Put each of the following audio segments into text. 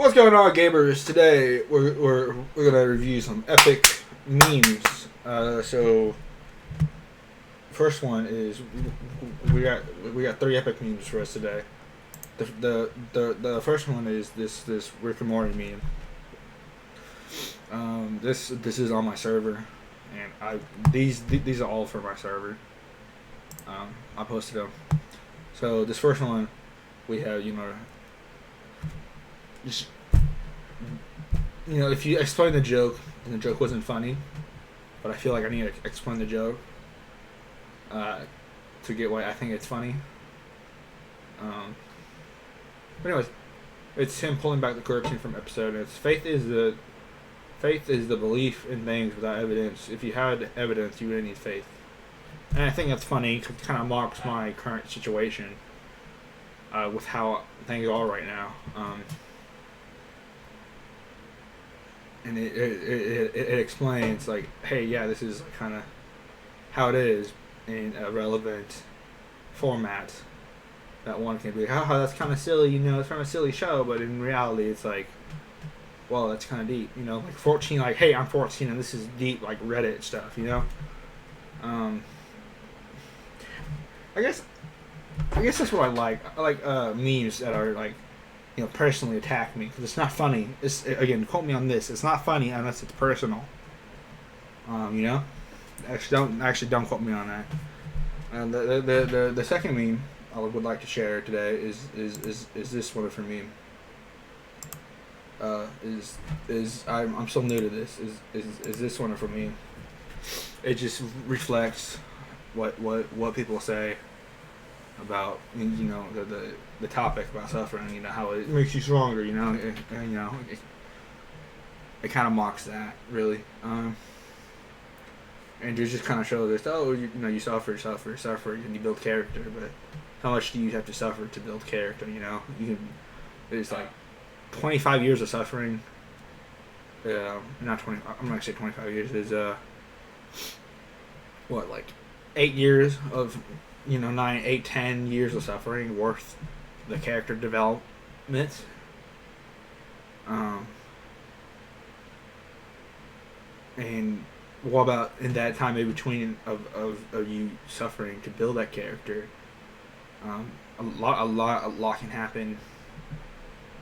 What's going on, gamers? Today we're gonna review some epic memes. So first one is we got three epic memes for us today. The first one is this Rick and Morty meme. This is on my server, and these are all for my server. I posted them. So this first one, we have just if you explain the joke and the joke wasn't funny, but I feel like I need to explain the joke to get why I think it's funny. But anyways, it's him pulling back the curtain from episode. And it's faith is the belief in things without evidence. If you had evidence, you wouldn't need faith. And I think that's funny because it kind of mocks my current situation with how things are right now. And it explains, like, hey, yeah, this is kind of how it is in a relevant format that one can be like, oh, that's kind of silly, it's from a silly show, but in reality it's like, well, that's kind of deep, like 14, like, hey, I'm 14 and this is deep, like Reddit stuff, I guess that's what I like. I like memes that are like, personally attack me because it's not funny. It's, again, quote me on this. It's not funny unless it's personal. Actually don't quote me on that. And the second meme I would like to share today is this one for me. I'm so new to this. Is this one for me? It just reflects what people say about the topic about suffering, how it makes you stronger, it kind of mocks that, really. And it just kind of shows us, you suffer, and you build character, but how much do you have to suffer to build character? It's like 25 years of suffering. Not 20. I'm not gonna say 25 years. Is like 8 years of 9, 8, 10 years of suffering worth the character development. And what about in that time in between of you suffering to build that character? A lot can happen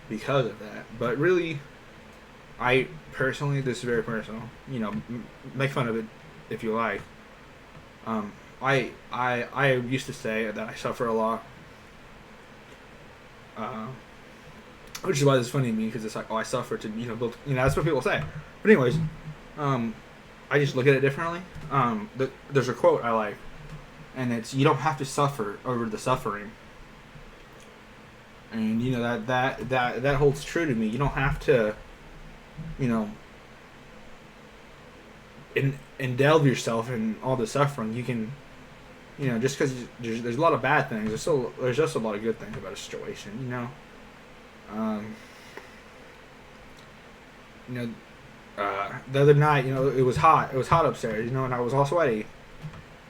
because of that. But really, I personally, this is very personal. Make fun of it if you like. I used to say that I suffer a lot, which is why it's funny to me, because it's like, I suffer to build. That's what people say. But anyways, I just look at it differently. There's a quote I like, and it's, you don't have to suffer over the suffering. And that holds true to me. You don't have to, indulge yourself in all the suffering. You can, just because there's a lot of bad things, there's just a lot of good things about a situation. The other night, it was hot. It was hot upstairs, and I was all sweaty.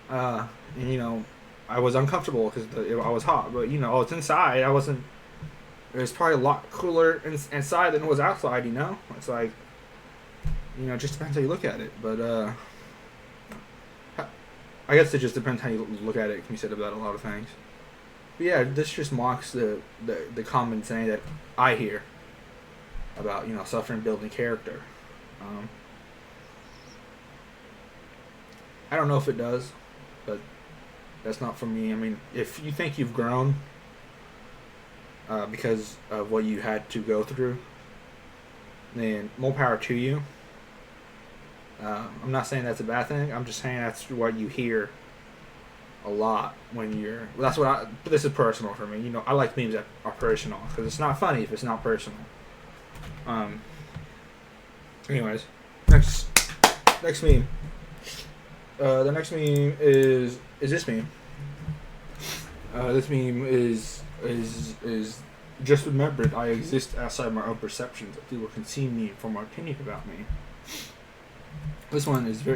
And I was uncomfortable because I was hot. But it's inside. I wasn't. It was probably a lot cooler inside than it was outside. It's like, it just depends how you look at it. But I guess it just depends how you look at it. It can be said about a lot of things. But yeah, this just mocks the common saying that I hear about suffering, building character. I don't know if it does, but that's not for me. I mean, if you think you've grown because of what you had to go through, then more power to you. I'm not saying that's a bad thing. I'm just saying that's what you hear a lot when you're. Well, that's what but this is personal for me. I like memes that are personal because it's not funny if it's not personal. Anyways, next meme. The next meme is this meme. This meme is just remembered I exist outside my own perceptions. That people can see me for my opinion about me. This one is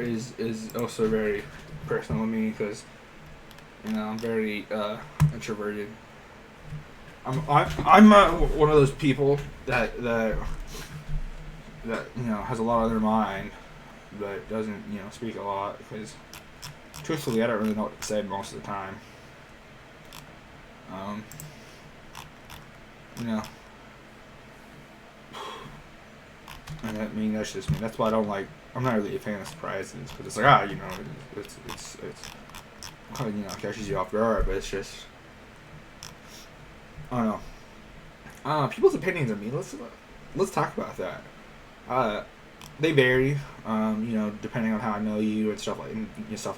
also very personal to me because I'm very introverted. I'm one of those people that has a lot on their mind, but doesn't speak a lot because truthfully I don't really know what to say most of the time. You know, and that's just me. That's why I don't like. I'm not really a fan of surprises because it's like it's kind of catches you off guard, but it's just I don't know. People's opinions of me. Let's talk about that. They vary. Depending on how I know you and stuff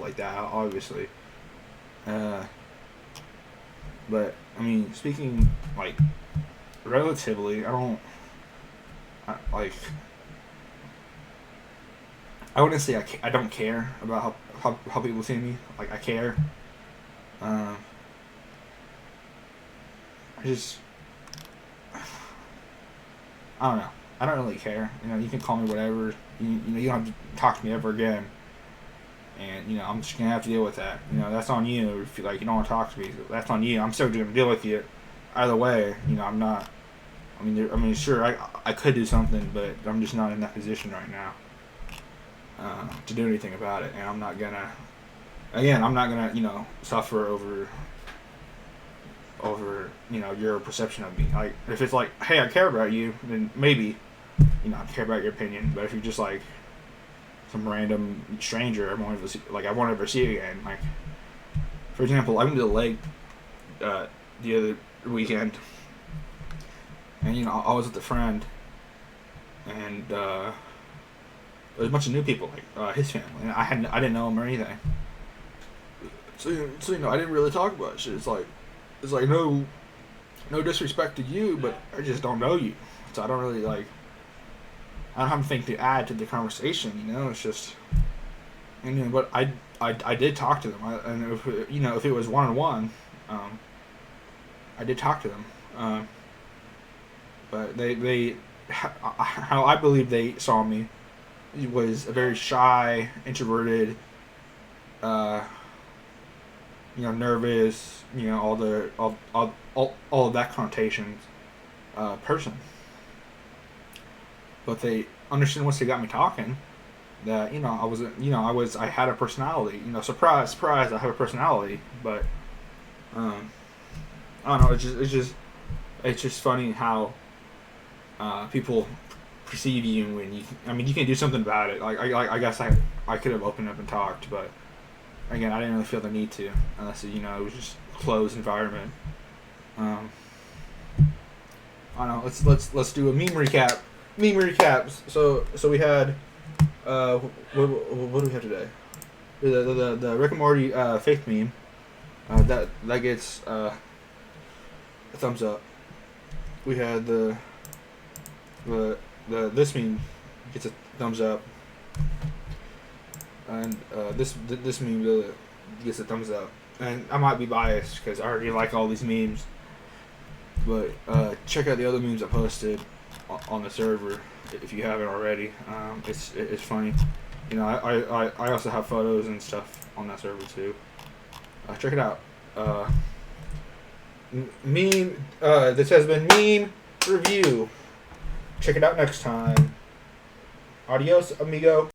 like that. Obviously. But I mean, speaking like relatively, I wouldn't say I don't care about how people see me. Like I care. I just I don't know. I don't really care. You can call me whatever. You don't have to talk to me ever again. And I'm just gonna have to deal with that. That's on you. If you don't want to talk to me, that's on you. I'm still gonna deal with you. Either way, I'm not. Sure, I could do something, but I'm just not in that position right now to do anything about it. And I'm not gonna. Again, I'm not gonna suffer over your perception of me. Like if it's like, hey, I care about you, then maybe I care about your opinion. But if you're just like some random stranger I won't ever see again. Like, for example, I went to the lake the other weekend, and I was with a friend, and there was a bunch of new people, like his family, and I didn't know him or anything. So I didn't really talk about shit. It's like no disrespect to you, but I just don't know you, so I don't really like. I don't have anything to add to the conversation, It's just, but I did talk to them, and if it was one-on-one, I did talk to them, but they how I believe they saw me was a very shy, introverted, nervous, all of that connotations, person. But they understood once they got me talking that I had a personality. Surprise, surprise, I have a personality. But I don't know. It's just funny how people perceive you when you can do something about it. Like I guess I could have opened up and talked, but again, I didn't really feel the need to unless it was just a closed environment. I don't know. Let's do a meme recap. Meme recaps. So we had what do we have today? The Rick and Morty faith meme. That gets a thumbs up. We had the this meme gets a thumbs up, and this meme gets a thumbs up. And I might be biased because I already like all these memes, but check out the other memes I posted on the server if you haven't already. It's funny. I also have photos and stuff on that server too. Check it out. Meme. This has been Meme Review. Check it out next time. Adios, amigo.